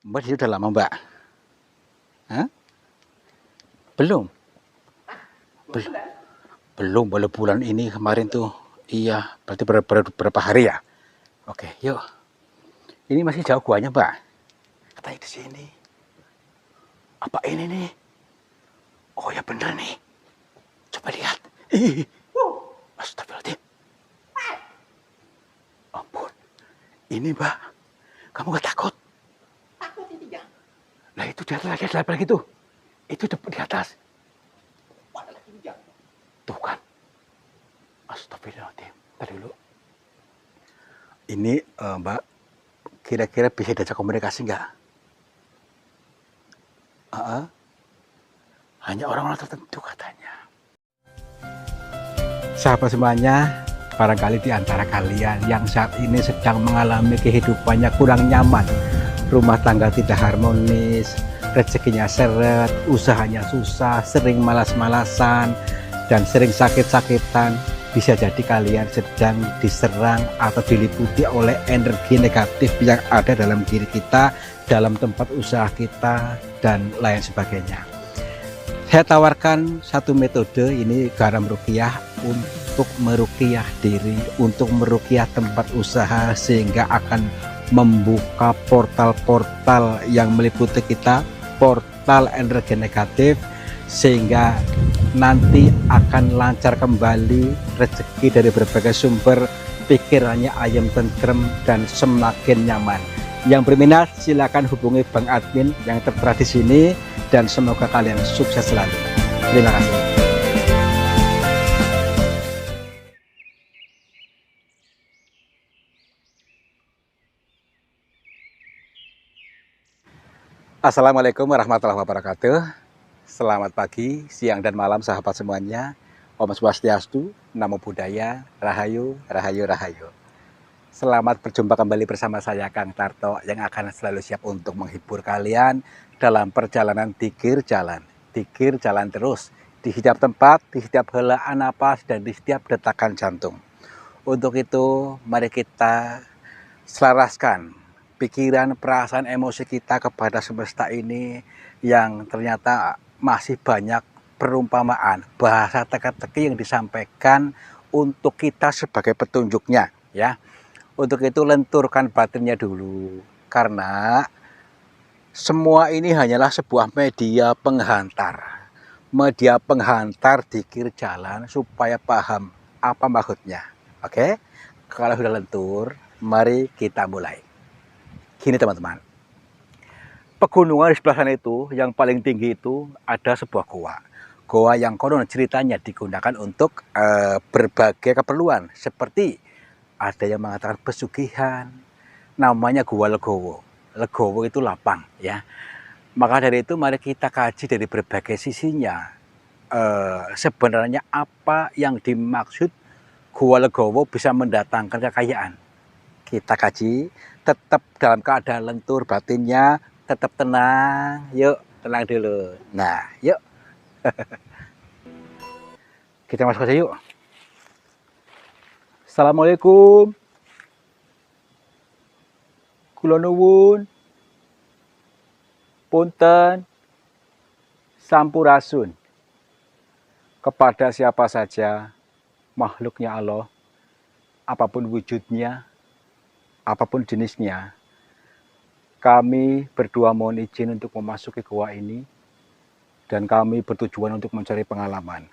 Mbak di sini udah lama, Mbak? Hah? Belum? Belum, belum, baru bulan ini kemarin tuh. Iya, berarti berapa hari ya? Oke, yuk. Ini masih jauh guanya, Mbak. Katanya di sini. Apa ini nih? Oh ya bener nih. Coba lihat. Ih, astagfirullahaladzim. Ampun. Ini, Mbak. Kamu gak takut? Takut itu ya. Nah itu di atas lagi tuh. Itu di atas. Mana lagi ya? Tuh kan. Astagfirullahaladzim. Tadi dulu. Ini Mbak, kira-kira bisa diajak komunikasi nggak? Hanya orang-orang tertentu katanya. Sahabat semuanya, barangkali di antara kalian yang saat ini sedang mengalami kehidupannya kurang nyaman, rumah tangga tidak harmonis, rezekinya seret, usahanya susah, sering malas-malasan, dan sering sakit-sakitan, bisa jadi kalian sedang diserang atau diliputi oleh energi negatif yang ada dalam diri kita, dalam tempat usaha kita, dan lain sebagainya. Saya tawarkan satu metode, ini garam ruqyah, untuk meruqyah diri, untuk meruqyah tempat usaha, sehingga akan membuka portal-portal yang meliputi kita, portal energi negatif, sehingga nanti akan lancar kembali rezeki dari berbagai sumber, pikirannya ayam tentrem dan semakin nyaman. Yang berminat silakan hubungi Bang Admin yang tertera di sini, dan semoga kalian sukses selalu. Terima kasih. Assalamualaikum warahmatullahi wabarakatuh. Selamat pagi, siang, dan malam sahabat semuanya. Om Swastiastu, Namo Buddhaya, Rahayu, Rahayu, Rahayu. Selamat berjumpa kembali bersama saya Kang Tarto yang akan selalu siap untuk menghibur kalian dalam perjalanan dikir jalan terus di setiap tempat, di setiap helaan napas, dan di setiap detakan jantung. Untuk itu, mari kita selaraskan pikiran, perasaan, emosi kita kepada semesta ini yang ternyata masih banyak perumpamaan, bahasa teka-teki yang disampaikan untuk kita sebagai petunjuknya, ya. Untuk itu lenturkan batinnya dulu, karena semua ini hanyalah sebuah media penghantar dikir jalan supaya paham apa maksudnya. Oke, kalau sudah lentur, mari kita mulai. Gini teman-teman, pegunungan di sebelah sana itu, yang paling tinggi itu ada sebuah goa yang konon ceritanya digunakan untuk berbagai keperluan, seperti ada yang mengatakan pesugihan, namanya Goa Legowo. Legowo itu lapang, ya. Maka dari itu mari kita kaji dari berbagai sisinya. Sebenarnya apa yang dimaksud Goa Legowo bisa mendatangkan kekayaan? Kita kaji, tetap dalam keadaan lentur batinnya, tetap tenang. Yuk, tenang dulu. Nah, yuk. Kita masuk saja yuk. Assalamualaikum. Kula nuwun. Punten. Sampurasun. Kepada siapa saja makhluknya Allah, apapun wujudnya, apapun jenisnya, kami berdua mohon izin untuk memasuki goa ini, dan kami bertujuan untuk mencari pengalaman.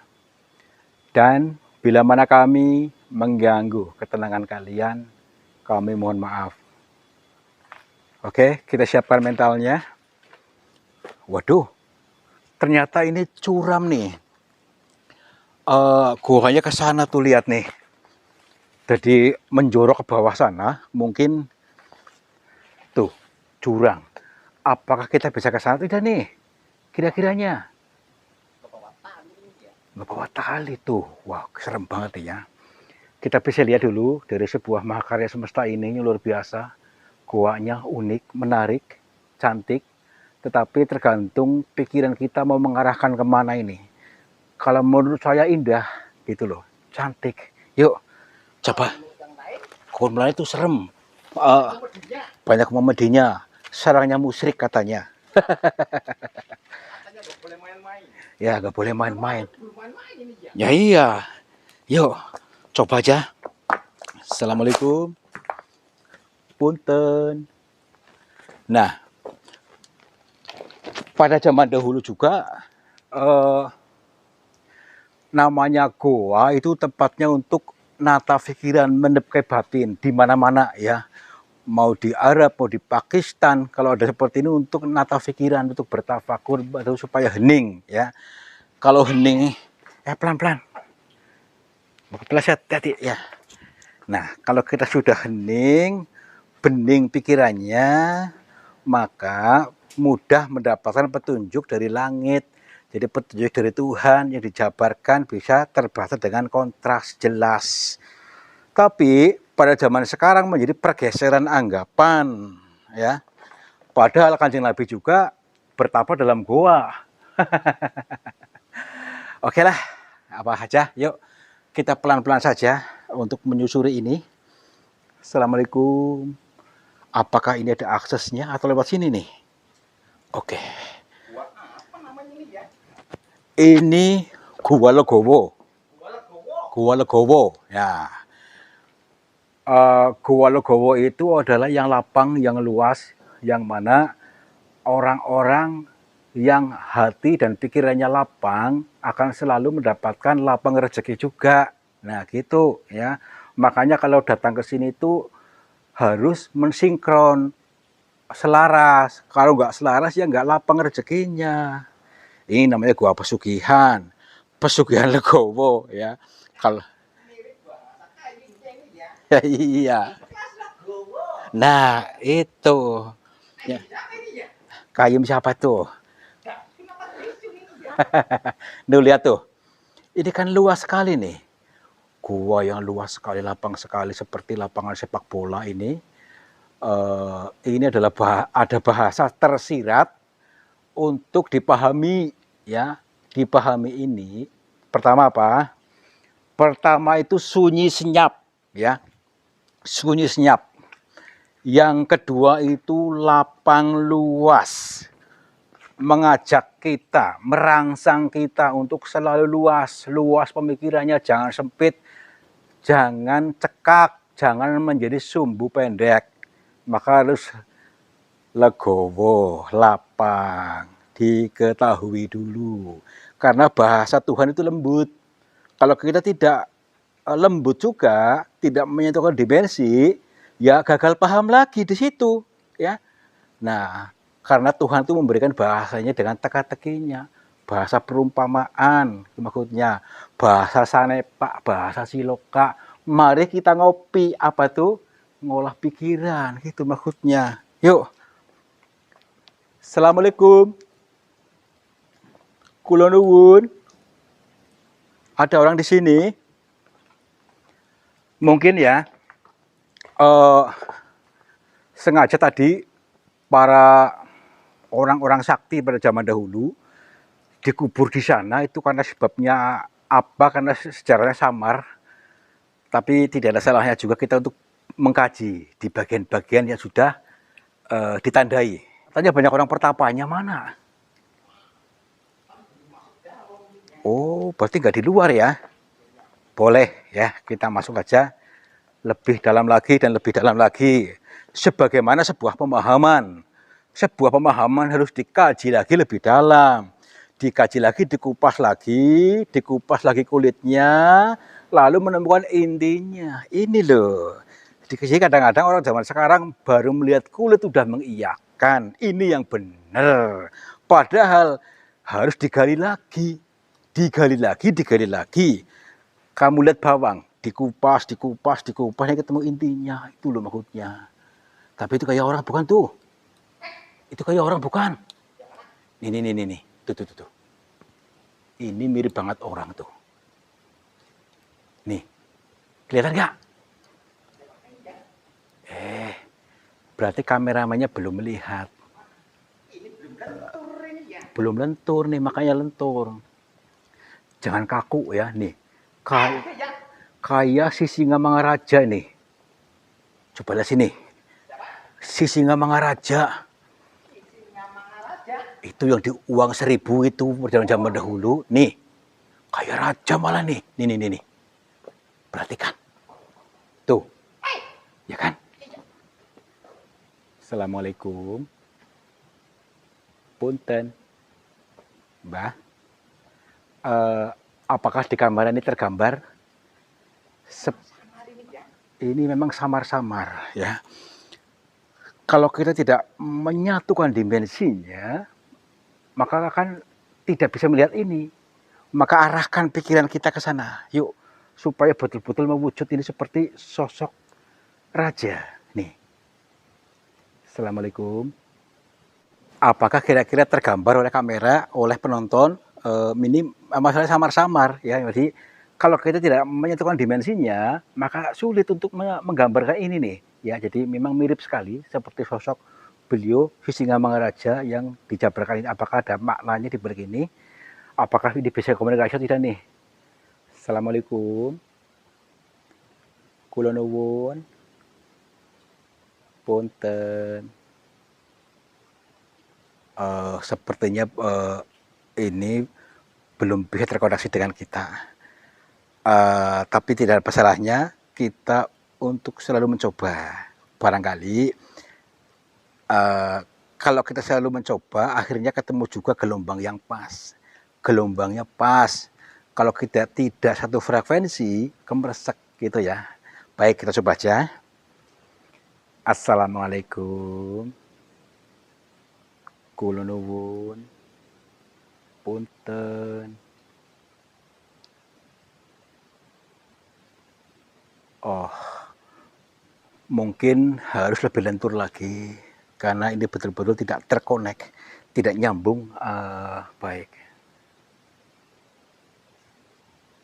Dan bila mana kami mengganggu ketenangan kalian, kami mohon maaf. Oke, kita siapkan mentalnya. Waduh, ternyata ini curam nih. Goanya ke sana tuh, lihat nih. Jadi menjorok ke bawah sana, mungkin tuh jurang. Apakah kita bisa ke sana tidak nih? Kira-kiranya? Bawa tali tuh. Wah, serem banget ya. Kita bisa lihat dulu dari sebuah mahakarya semesta ini luar biasa. Goanya unik, menarik, cantik. Tetapi tergantung pikiran kita mau mengarahkan kemana ini. Kalau menurut saya indah, gitu loh, cantik. Yuk, coba. Kalau itu serem. Banyak memedinya. sarangnya musyrik katanya. Katanya nggak boleh main-main. Ya, nggak boleh main-main. Belum main-main ini ya. Ya iya. Yuk, coba aja. Assalamualaikum. Punten. Nah, pada zaman dahulu juga namanya goa itu tempatnya untuk nata pikiran, mendepkai batin di mana-mana ya. Mau di Arab, mau di Pakistan, kalau ada seperti ini untuk nata pikiran, untuk bertafakur, supaya hening ya. Kalau hening, pelan-pelan. Kepleset tadi ya. Nah, kalau kita sudah hening, bening pikirannya, maka mudah mendapatkan petunjuk dari langit. Jadi petunjuk dari Tuhan yang dijabarkan bisa terbaca dengan kontras jelas. Tapi pada zaman sekarang menjadi pergeseran anggapan, ya. Padahal Kanjeng Nabi juga bertapa dalam goa. Oke lah, apa aja, yuk kita pelan-pelan saja untuk menyusuri ini. Assalamualaikum. Apakah ini ada aksesnya atau lewat sini nih? Oke. Gua apa namanya ini ya? Ini Gua Legowo. Gua Legowo. Gua Legowo. Ya. Gua Legowo itu adalah yang lapang, yang luas, yang mana orang-orang yang hati dan pikirannya lapang akan selalu mendapatkan lapang rezeki juga. Nah, gitu ya. Makanya kalau datang ke sini itu harus mensinkron, selaras. Kalau nggak selaras ya nggak lapang rezekinya. Ini namanya gua pesugihan, pesugihan Legowo ya. Kalau Mirip bahasa kayunya ini ya. ya, iya. Kelas Legowo. Nah itu ya. Siapa ini ya? Kayum siapa tuh? Nah, kenapa bisu ini ya? Duh lihat tuh. Ini kan luas sekali nih. Gua yang luas sekali, lapang sekali seperti lapangan sepak bola ini. Ini adalah ada bahasa tersirat untuk dipahami ya. Dipahami ini pertama apa? Pertama itu sunyi senyap ya. Sunyi senyap. Yang kedua itu lapang luas. Mengajak kita, merangsang kita untuk selalu luas, luas pemikirannya, jangan sempit, jangan cekak, jangan menjadi sumbu pendek. Maka harus legowo, lapang, diketahui dulu. Karena bahasa Tuhan itu lembut. Kalau kita tidak lembut juga, tidak menyentuhkan dimensi, ya gagal paham lagi di situ, ya. Nah, karena Tuhan itu memberikan bahasanya dengan teka-tekinya, bahasa perumpamaan, maksudnya bahasa sanepa, bahasa siloka. Mari kita ngopi, apa tuh? Ngolah pikiran, gitu maksudnya. Yuk. Assalamualaikum. Kula nuwun. Ada orang di sini? Mungkin ya. Sengaja tadi para orang-orang sakti pada zaman dahulu dikubur di sana itu karena sebabnya apa? Karena sejarahnya samar. Tapi tidak ada salahnya juga kita untuk mengkaji di bagian-bagian yang sudah ditandai. Tanya banyak orang pertapanya mana? Oh, berarti nggak di luar ya? Boleh ya, kita masuk aja lebih dalam lagi dan lebih dalam lagi. Sebagaimana sebuah pemahaman. Sebuah pemahaman harus dikaji lagi lebih dalam. Dikaji lagi, dikupas lagi kulitnya, lalu menemukan intinya. Ini loh. Jadi kadang-kadang orang zaman sekarang baru melihat kulit sudah mengiyakan. Ini yang benar. Padahal harus digali lagi. Digali lagi. Kamu lihat bawang, dikupas, yang ketemu intinya. Itu loh maksudnya. Tapi itu kayak orang bukan tuh. Itu kayak orang bukan. Nih. Tuh. Ini mirip banget orang tuh. Nih. Kelihatan nggak? Berarti kameramennya belum melihat. Ini belum lentur ini ya. Belum lentur nih, makanya lentur. Jangan kaku ya, nih. Kayak si Singamangaraja nih. Coba lihat sini. Si Singamangaraja Singamangaraja. Itu yang di uang 1.000 itu zaman dahulu. Nih, kayak raja malah nih. Nih. Perhatikan. Tuh, Hei, ya kan? iya. Assalamualaikum. Punten. Mbah, eh, apakah di kamar ini tergambar? Samar ini ya. Ini memang samar-samar ya. Kalau kita tidak menyatukan dimensinya, maka akan tidak bisa melihat ini. Maka arahkan pikiran kita ke sana. Yuk, supaya betul-betul mewujud ini seperti sosok raja. Nih. Assalamualaikum. Apakah kira-kira tergambar oleh kamera, oleh penonton? Ini masalah samar-samar ya. Jadi kalau kita tidak menyatukan dimensinya, maka sulit untuk menggambarkan ini nih. Ya, jadi memang mirip sekali seperti sosok beliau Sisingamangaraja yang dijabarkan ini. Apakah ada maknanya di balik ini? Apakah ini bisa komunikasi atau tidak nih? Assalamualaikum. Kula nuwun. Punten. Sepertinya ini belum bisa terkoneksi dengan kita. Tapi tidak ada masalahnya kita untuk selalu mencoba. Barangkali kalau kita selalu mencoba, akhirnya ketemu juga gelombang yang pas. Gelombangnya pas. Kalau kita tidak satu frekuensi, kemeresek gitu ya. Baik, kita coba aja. Assalamualaikum. Kula nuwun. Punten. Oh, mungkin harus lebih lentur lagi karena ini betul-betul tidak terkonek, tidak nyambung. Baik.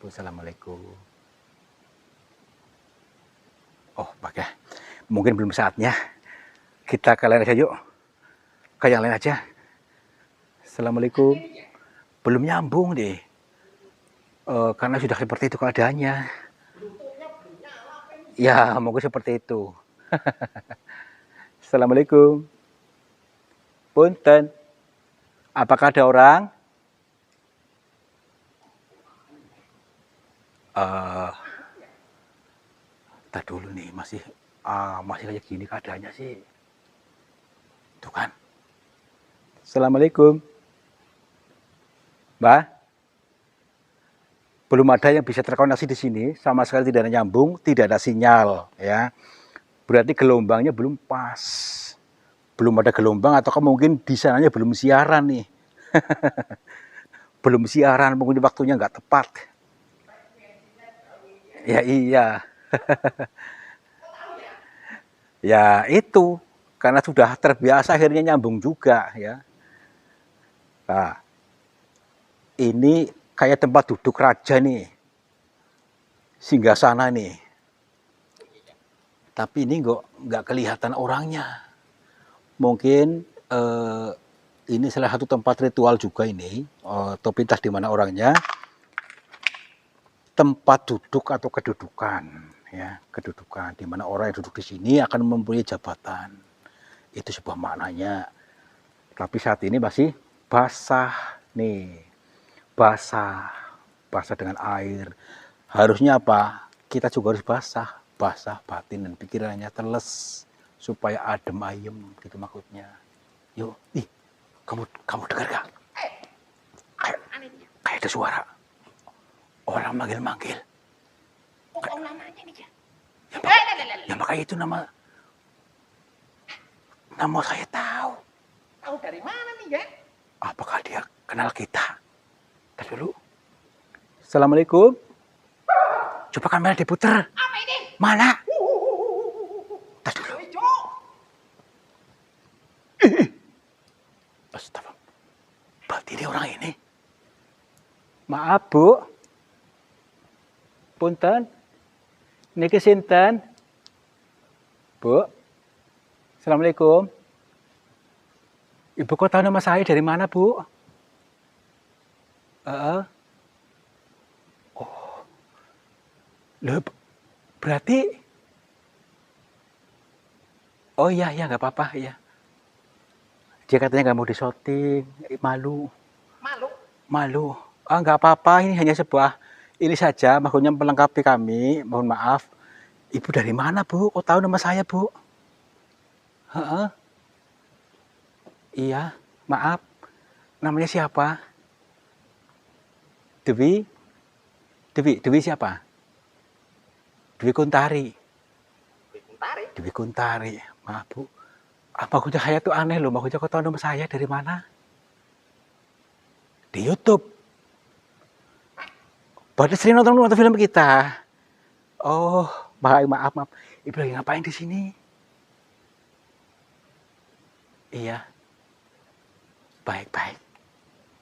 Assalamualaikum. Oh, baik ya. Mungkin belum saatnya. Kita ke lain aja yuk. Ke yang lain aja. Assalamualaikum. Belum nyambung deh. Karena sudah seperti itu keadaannya. Bluetoothnya belum nyala apa ini? Ya, mungkin seperti itu. Assalamualaikum. Punten. Apakah ada orang? Tak dulu nih, masih kayak gini keadaannya sih. Tuh kan. Assalamualaikum. Mbak. Belum ada yang bisa terkoneksi di sini, sama sekali tidak ada nyambung, tidak ada sinyal ya. Berarti gelombangnya belum pas. Belum ada gelombang atau mungkin di sananya belum siaran nih. Belum siaran, mungkin waktunya nggak tepat. Ya iya. Ya itu, karena sudah terbiasa akhirnya nyambung juga ya. Nah, ini kayak tempat duduk raja nih. Singgasana nih. Tapi ini nggak kelihatan orangnya. Mungkin ini salah satu tempat ritual juga ini, Topitas di mana orangnya, tempat duduk atau kedudukan, ya kedudukan di mana orang yang duduk di sini akan mempunyai jabatan. Itu sebuah maknanya. Tapi saat ini masih basah nih, basah dengan air. Harusnya apa? Kita juga harus basah batin dan pikirannya teles supaya adem ayem gitu maksudnya. Yuk, kamu dengar gak? Kayak ada suara orang manggil-manggil. Oh, namanya ini ya. Ya makanya itu nama saya tahu. Tahu dari mana nih ya? Apakah dia kenal kita? Tar dulu. Assalamualaikum. Coba kamera diputar. Apa ini? Mana? Tar dulu. Hijau. Astagfirullah. Berarti dia orang ini. Maaf, Bu. Punten. Niki sinten? Bu. Assalamualaikum. Ibu kok tahu nama saya dari mana, Bu? Oh. Loh, berarti oh iya nggak apa-apa ya. Dia katanya nggak mau disyuting, malu, Malu. malu. Ah, nggak apa-apa, ini hanya sebuah ini saja, maksudnya melengkapi kami. Mohon maaf. Ibu dari mana, Bu? Kok tahu nama saya, Bu? Heeh. Iya, maaf. Namanya siapa? Dewi? Dewi siapa? Dewi Kuntari. Tarik. Dewi Kuntari. Maaf, Bu. Apa maksudnya saya tuh aneh loh, maksudnya kok tahu nama saya dari mana? Di YouTube. Berarti sering nonton film kita. Oh, maaf. Ibu lagi ngapain di sini? Iya, baik.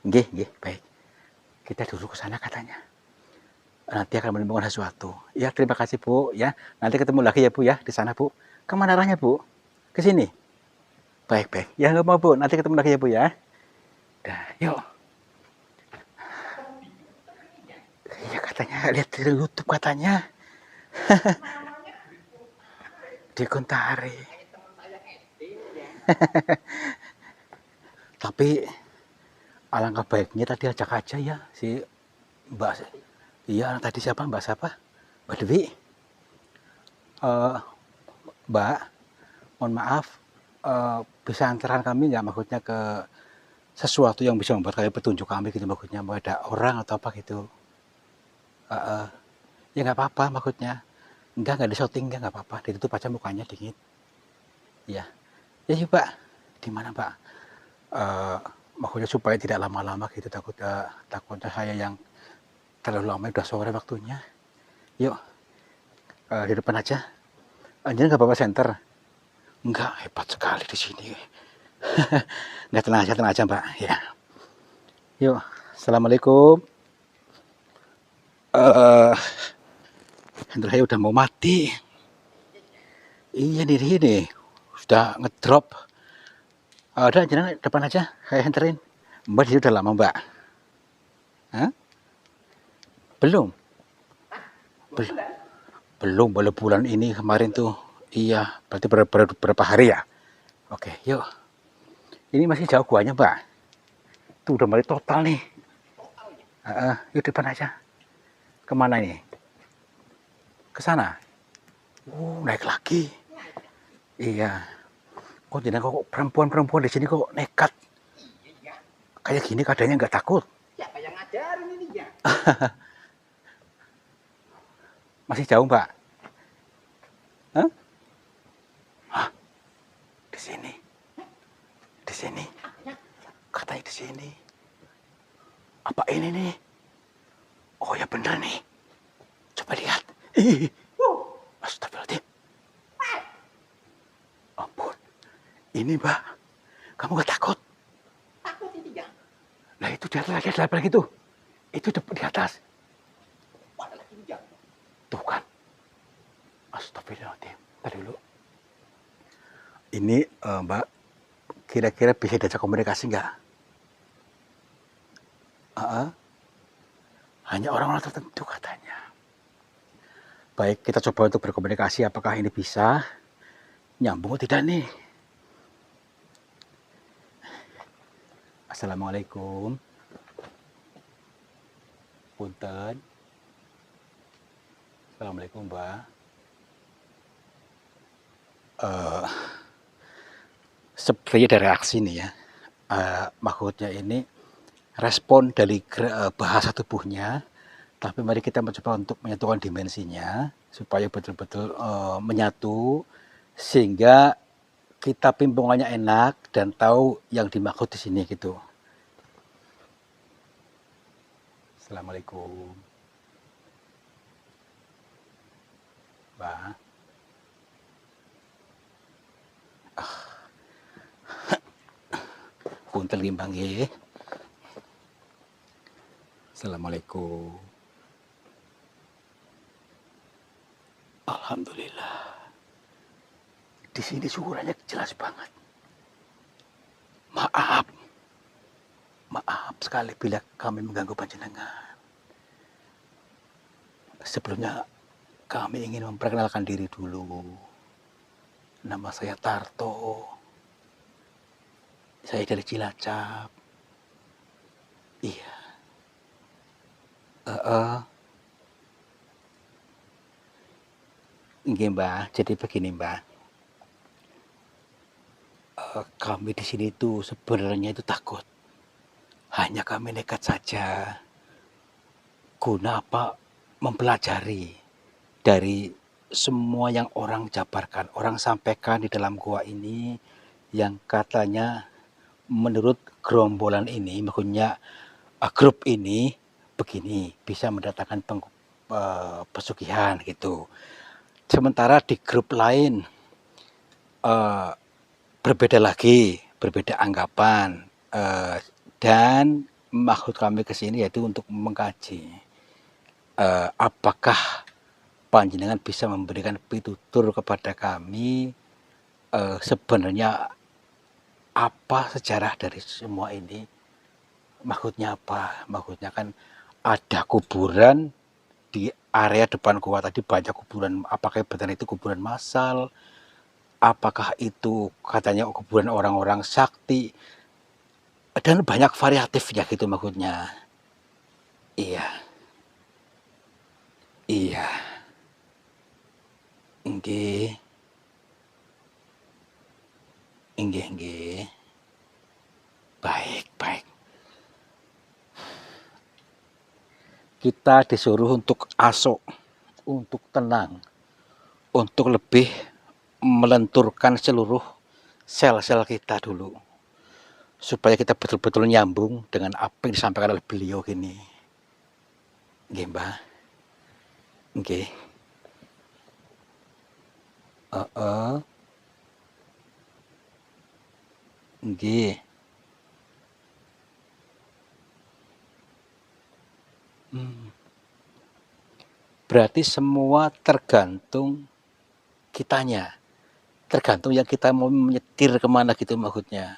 Nggih, baik. Kita dulu ke sana katanya. Nanti akan menemukan sesuatu. Ya, terima kasih, Bu, ya. Nanti ketemu lagi ya, Bu, ya, di sana, Bu. Kemana arahnya, Bu? Ke sini? Baik. Ya, nggak mau, Bu. Nanti ketemu lagi ya, Bu, ya. Dah, yuk. Iya, katanya lihat di YouTube katanya. Namanya Di Kuntari. kayak teman saya SD ya. Tapi alangkah baiknya tadi ajak aja ya si Mbak. Iya, tadi siapa? Mbak siapa? Mbak Dewi. Eh, Mbak, mohon maaf, bisa antaran kami nggak, maksudnya ke sesuatu yang bisa membuat kalian petunjuk kami gitu, maksudnya mau ada orang atau apa gitu. Ya nggak apa-apa, maksudnya nggak di shooting, nggak apa-apa, ditutup aja mukanya dingin. Ya, ya sih Pak, di mana Pak? Eh, Maksudnya supaya tidak lama-lama gitu, takutnya saya yang terlalu lama, udah sore waktunya. Yuk, di depan aja. Anjir nggak apa-apa center? Enggak, hebat sekali di sini. Nggak, tenang aja Mbak. Ya, yuk. Assalamualaikum. Handphone saya udah mau mati. Iya nih, ini sudah ngedrop. Udah, jangan depan aja, saya henterin. Mbak di sini udah lama Mbak. Hah? Belum? Belum. Baru bulan ini kemarin tuh. Iya, berarti berapa hari ya? Oke, yuk. Ini masih jauh guanya Mbak. Tuh udah mulai total nih. Yuk depan aja. Kemana ini? Ke sana. Naik lagi. Iya. Kok jadi kok perempuan di sini kok nekat? Iya. Kayak gini keadaannya nggak takut. Siapa yang ngajarin ini ya? Masih jauh Mbak? Hah? Di sini. Di sini. Katanya di sini. Apa ini nih? Oh ya bener nih. Coba lihat. Astagfirullahaladzim. Ampun. Ini Mbak. Kamu gak takut? Takut ini ya. Lah itu di atas lagi tuh. Itu di atas. Mana lagi ini ya? Tuh kan. Astagfirullahaladzim. Tadi dulu. Ini Mbak. Kira-kira bisa diajak komunikasi nggak? Hanya orang-orang tertentu katanya. Baik, kita coba untuk berkomunikasi. Apakah ini bisa nyambung atau tidak nih? Assalamualaikum. Punten. Assalamualaikum Mbak. Sepertinya ada reaksi nih ya. Maksudnya ini respon dari bahasa tubuhnya. Tapi mari kita mencoba untuk menyatukan dimensinya supaya betul-betul menyatu, sehingga kita pimpungannya enak dan tahu yang dimaksud di sini gitu. Assalamualaikum. Mbak. Punten gimbang nggih. Assalamualaikum. Alhamdulillah. Di sini suaranya jelas banget. Maaf sekali bila kami mengganggu panjenengan. Sebelumnya kami ingin memperkenalkan diri dulu. Nama saya Tarto. Saya dari Cilacap. Iya, heeh. Nggih, Mbah. Jadi begini, Mbah, kami di sini tuh sebenarnya itu takut. Hanya kami nekat saja. Guna apa? Mempelajari dari semua yang orang jabarkan, orang sampaikan di dalam gua ini yang katanya menurut gerombolan ini, maksudnya grup ini begini bisa mendatangkan pesugihan gitu. Sementara di grup lain eh, berbeda lagi, berbeda anggapan dan maksud kami ke sini yaitu untuk mengkaji apakah panjenengan bisa memberikan pitutur kepada kami sebenarnya apa sejarah dari semua ini, maksudnya apa? Maksudnya kan ada kuburan di area depan gua tadi, banyak kuburan, apakah benar itu kuburan massal, apakah itu katanya kuburan orang-orang sakti, dan banyak variatifnya gitu maksudnya. Iya, iya, nggih, nggih, nggih. Baik, baik. Kita disuruh untuk asok, untuk tenang, untuk lebih melenturkan seluruh sel-sel kita dulu, supaya kita betul-betul nyambung dengan apa yang disampaikan oleh beliau gini. Nggih, Mbah. Nggih. Heeh. Nggih. Hmm. Berarti semua tergantung kitanya. Tergantung yang kita mau menyetir kemana gitu maksudnya.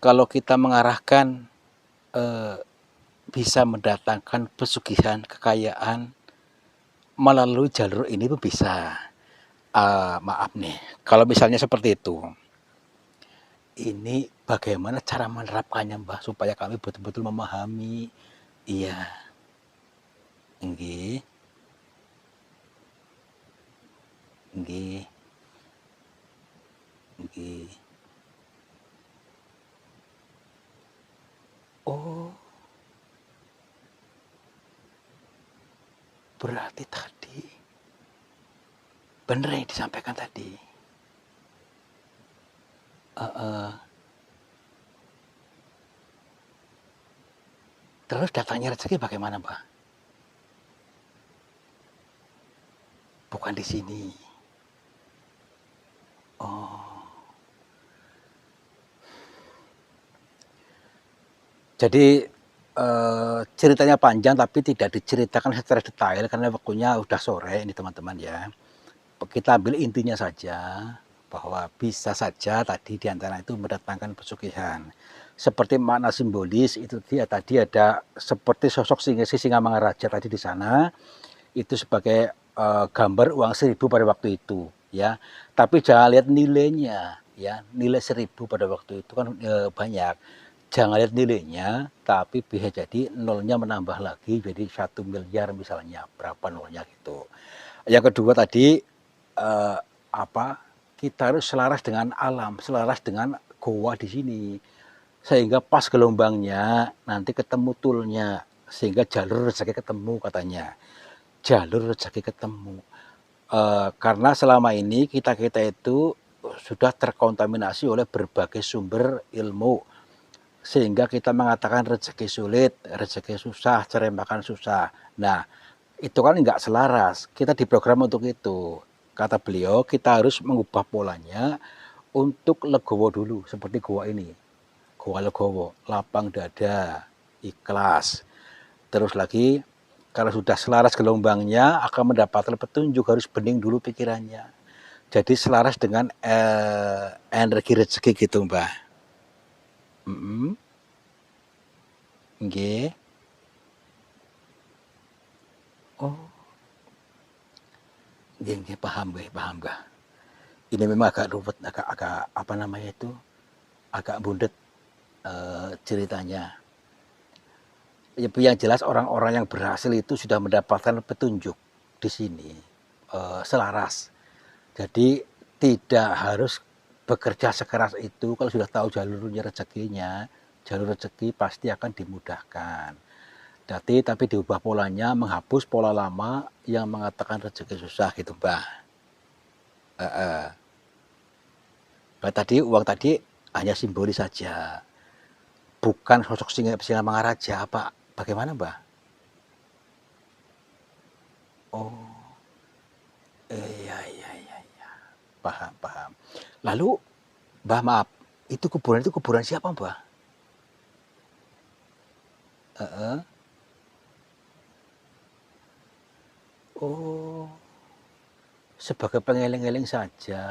Kalau kita mengarahkan eh, bisa mendatangkan pesugihan, kekayaan melalui jalur ini pun bisa. Maaf nih, kalau misalnya seperti itu, ini bagaimana cara menerapkannya, Mbah, supaya kami betul-betul memahami. Iya, nggih, nggih, nggih. Oh, berarti tadi benar yang disampaikan tadi. Heeh. Terus datangnya rezeki bagaimana, Mbah? Bukan di sini. Oh, jadi ceritanya panjang tapi tidak diceritakan secara detail karena waktunya udah sore ini teman-teman ya. Kita ambil intinya saja bahwa bisa saja tadi diantara itu mendatangkan pesugihan. Seperti makna simbolis itu dia tadi ada seperti sosok Sisingamangaraja tadi di sana itu sebagai gambar uang 1.000 pada waktu itu ya. Tapi jangan lihat nilainya ya, nilai 1.000 pada waktu itu kan banyak. Jangan lihat nilainya, tapi bisa jadi nolnya menambah lagi jadi 1 miliar misalnya, berapa nolnya gitu. Yang kedua tadi apa? Kita harus selaras dengan alam, selaras dengan goa di sini. Sehingga pas gelombangnya nanti ketemu tulnya, sehingga jalur rezeki ketemu katanya. Jalur rezeki ketemu. Karena selama ini kita-kita itu sudah terkontaminasi oleh berbagai sumber ilmu sehingga kita mengatakan rezeki sulit, rezeki susah, cari makan susah. Nah, itu kan nggak selaras. Kita diprogram untuk itu. Kata beliau, kita harus mengubah polanya untuk legowo dulu, seperti gua ini. Gua legowo, lapang dada, ikhlas. Terus lagi, kalau sudah selaras gelombangnya, akan mendapatkan petunjuk, harus bening dulu pikirannya. Jadi selaras dengan energi rezeki gitu, Mbah. Nggih. Oh, nggih, nggih, paham nggih, paham nggih. Ini memang agak ruwet, agak apa namanya itu, agak bundet ceritanya. Yang jelas orang-orang yang berhasil itu sudah mendapatkan petunjuk di sini, selaras. Jadi tidak harus bekerja sekeras itu, kalau sudah tahu jalurnya rezekinya, jalur rezeki pasti akan dimudahkan. Tapi diubah polanya, menghapus pola lama yang mengatakan rezeki susah gitu, Mbah. Tadi uang tadi hanya simbolis saja, bukan sosok Singamangaraja, apa bagaimana, Mbah? Oh, iya, iya, iya, iya. Paham, paham. Lalu, Mbah, maaf, itu kuburan siapa, Mbah? Heeh. Oh, sebagai pengeling-eling saja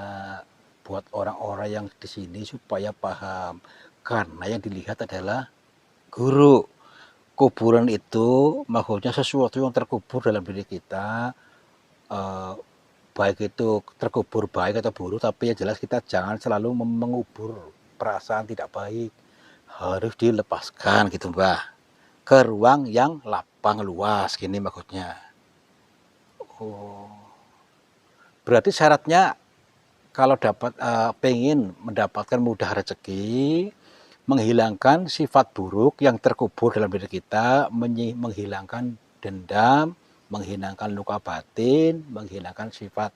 buat orang-orang yang di sini supaya paham. Karena yang dilihat adalah guru. Kuburan itu maksudnya sesuatu yang terkubur dalam diri kita, eh, baik itu terkubur baik atau buruk, tapi yang jelas kita jangan selalu mengubur perasaan tidak baik, harus dilepaskan gitu, Mbah, ke ruang yang lapang luas gini maksudnya. Oh, berarti syaratnya kalau pengen mendapatkan mudah rezeki, menghilangkan sifat buruk yang terkubur dalam diri kita, menghilangkan dendam, menghilangkan luka batin, menghilangkan sifat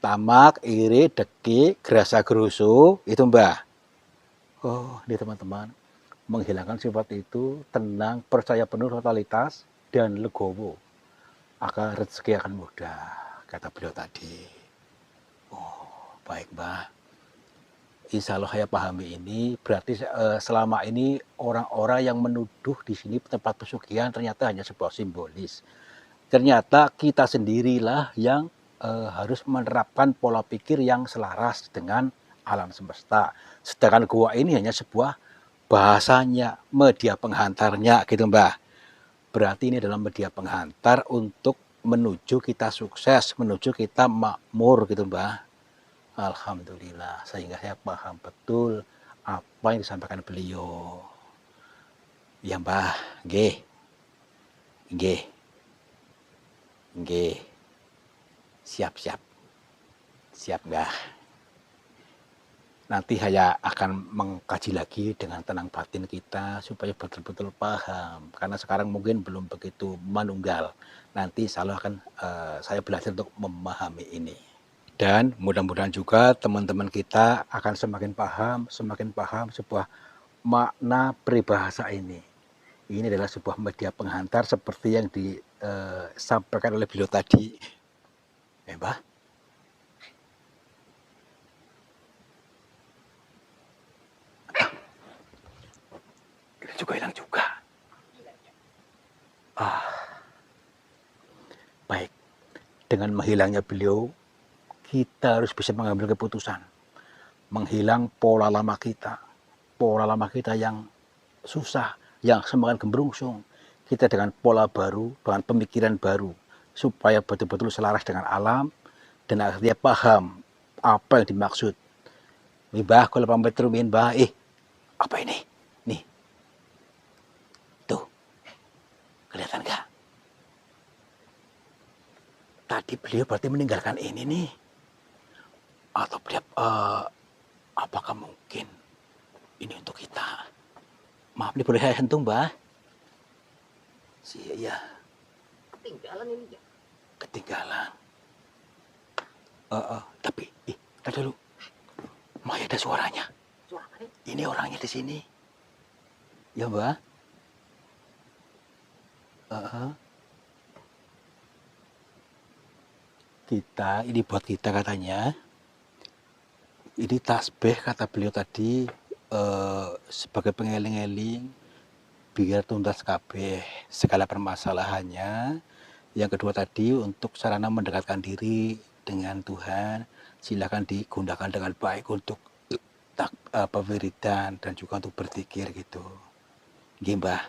tamak, iri, deki, gerasa gerusu, itu, Mbah. Oh, ini teman-teman, menghilangkan sifat itu, tenang, percaya penuh totalitas, dan legowo, akan rezeki akan mudah, kata beliau tadi. Oh, baik, Mbah. Insya Allah saya pahami ini, berarti selama ini orang-orang yang menuduh di sini tempat pesugihan ternyata hanya sebuah simbolis. Ternyata kita sendirilah yang harus menerapkan pola pikir yang selaras dengan alam semesta. Sedangkan gua ini hanya sebuah bahasanya, media penghantarnya gitu, Mbah. Berarti ini adalah media penghantar untuk menuju kita sukses, menuju kita makmur gitu, Mbah. Alhamdulillah, sehingga saya paham betul apa yang disampaikan beliau. Ya, Mbah, nggih. Nggih. Nggih. Siap, siap. Siap, Mbah. Nanti saya akan mengkaji lagi dengan tenang batin kita supaya betul-betul paham. Karena sekarang mungkin belum begitu manunggal. Nanti insya Allah akan saya belajar untuk memahami ini. Dan mudah-mudahan juga teman-teman kita akan semakin paham sebuah makna peribahasa ini. Ini adalah sebuah media penghantar seperti yang disampaikan oleh beliau tadi. Mbah? Ini juga hilang juga. Baik. Dengan menghilangnya beliau, kita harus bisa mengambil keputusan. Menghilang pola lama kita yang susah, yang semakin gembrungsung. Kita dengan pola baru, dengan pemikiran baru, supaya betul-betul selaras dengan alam, dan akhirnya paham apa yang dimaksud. Mbah, kalau pamit rumiin, Mbah, apa ini? Nih, tuh, kelihatan nggak? Tadi beliau berarti meninggalkan ini nih. Atau beliau, apakah mungkin ini untuk kita? Maaf, ini boleh saya sentuh, Mbah? Iya. Ketinggalan ini ya. Ketinggalan. Tapi, tadi dulu. Masih ada suaranya. Suaranya? Ini orangnya di sini. Ya, Mbah? Ini buat kita katanya. Ini tasbih kata beliau tadi sebagai pengeling-eling biar tuntas kabeh segala permasalahannya. Yang kedua tadi untuk sarana mendekatkan diri dengan Tuhan, silakan digunakan dengan baik untuk wiridan dan juga untuk berzikir gitu. Nggih, Mbah.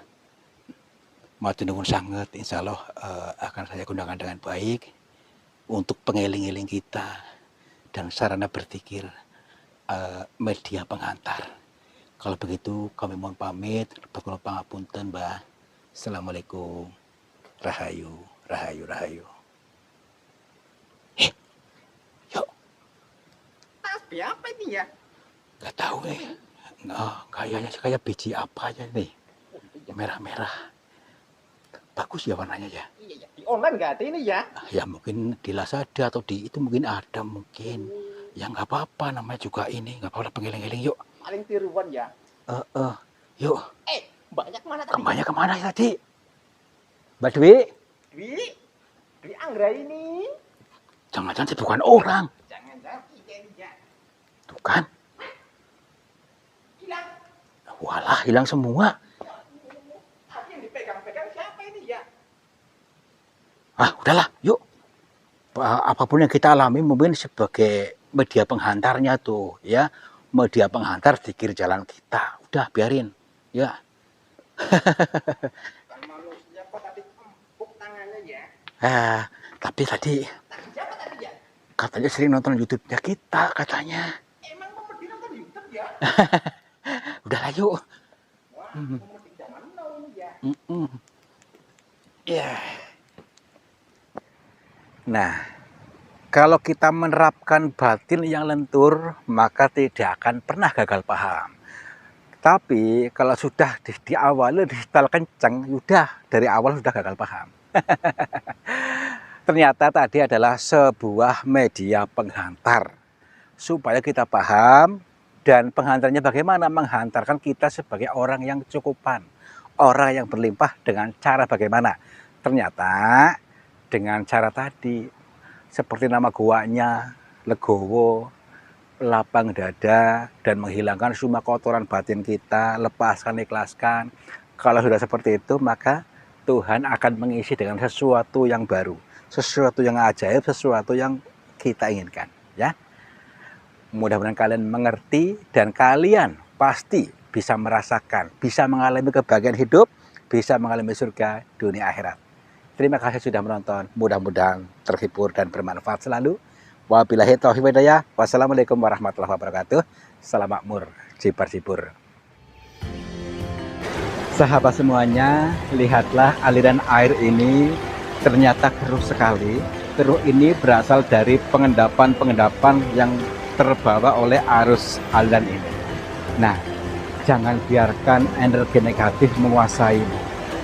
Matur nuwun sanget, insya Allah akan saya gunakan dengan baik untuk pengeling-eling kita dan sarana berzikir, media penghantar. Kalau begitu kami mohon pamit. Kula pangapunten, Mbah. Assalamualaikum. Rahayu, rahayu, rahayu. Yuk. Tasbih apa ini ya? Gak tahu nih. Nah, kayaknya sih kayak biji apa aja nih. Merah-merah. Bagus ya warnanya ya. Iya ya, di online nggak ada ini ya? Ya mungkin di Lazada atau di itu mungkin ada mungkin. Ya nggak apa-apa, namanya juga ini. Nggak apa-apa, pengiling-iling yuk. Paling tiruan ya. Yuk. Banyak mana tadi? Kembanya kemana ya tadi? Mbak Dwi? Dwi Anggra ini. Jangan-jangan sih bukan orang. Jangan-jangan kita ini ya. Tuh kan. Hilang. Walah, hilang semua. Tapi yang dipegang-pegang siapa ini ya? Udahlah, yuk. Apapun yang kita alami mungkin sebagai media penghantarnya tuh, ya. Media penghantar di kiri jalan kita. Udah, biarin. Ya. Kan manusia kok tadi empuk tangannya ya? Tapi tadi Siapa tadi ya? katanya sering nonton YouTube-nya kita, katanya. Emang komedi nonton YouTube ya? Udahlah, yuk. Wah, komedi zaman now ini ya. Ya. Nah, kalau kita menerapkan batin yang lentur, maka tidak akan pernah gagal paham. Tapi kalau sudah di awal disetel kenceng, sudah dari awal sudah gagal paham. Ternyata tadi adalah sebuah media penghantar. Supaya kita paham dan penghantarnya bagaimana, menghantarkan kita sebagai orang yang cukupan. Orang yang berlimpah dengan cara bagaimana. Ternyata dengan cara tadi, seperti nama guanya, legowo, lapang dada, dan menghilangkan semua kotoran batin kita, lepaskan, ikhlaskan. Kalau sudah seperti itu, maka Tuhan akan mengisi dengan sesuatu yang baru, sesuatu yang ajaib, sesuatu yang kita inginkan. Ya, mudah-mudahan kalian mengerti dan kalian pasti bisa merasakan, bisa mengalami kebahagiaan hidup, bisa mengalami surga dunia akhirat. Terima kasih sudah menonton. Mudah-mudahan terhibur dan bermanfaat selalu. Wabillahi taufiq hidayah. Wassalamualaikum warahmatullahi wabarakatuh. Salam makmur, jibar-jibur. Sahabat semuanya, lihatlah aliran air ini ternyata keruh sekali. Keruh ini berasal dari pengendapan-pengendapan yang terbawa oleh arus aliran ini. Nah, jangan biarkan energi negatif menguasaimu.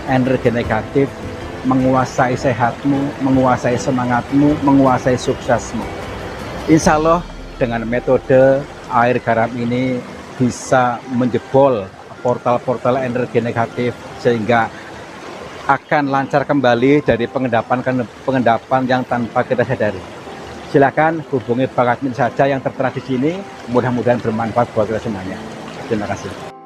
Energi negatif menguasai sehatmu, menguasai semangatmu, menguasai suksesmu. Insya Allah dengan metode air garam ini bisa menjebol portal-portal energi negatif sehingga akan lancar kembali dari pengendapan yang tanpa kita sadari. Silakan hubungi Pak Admin saja yang tertera di sini. Mudah-mudahan bermanfaat buat kita semuanya. Terima kasih.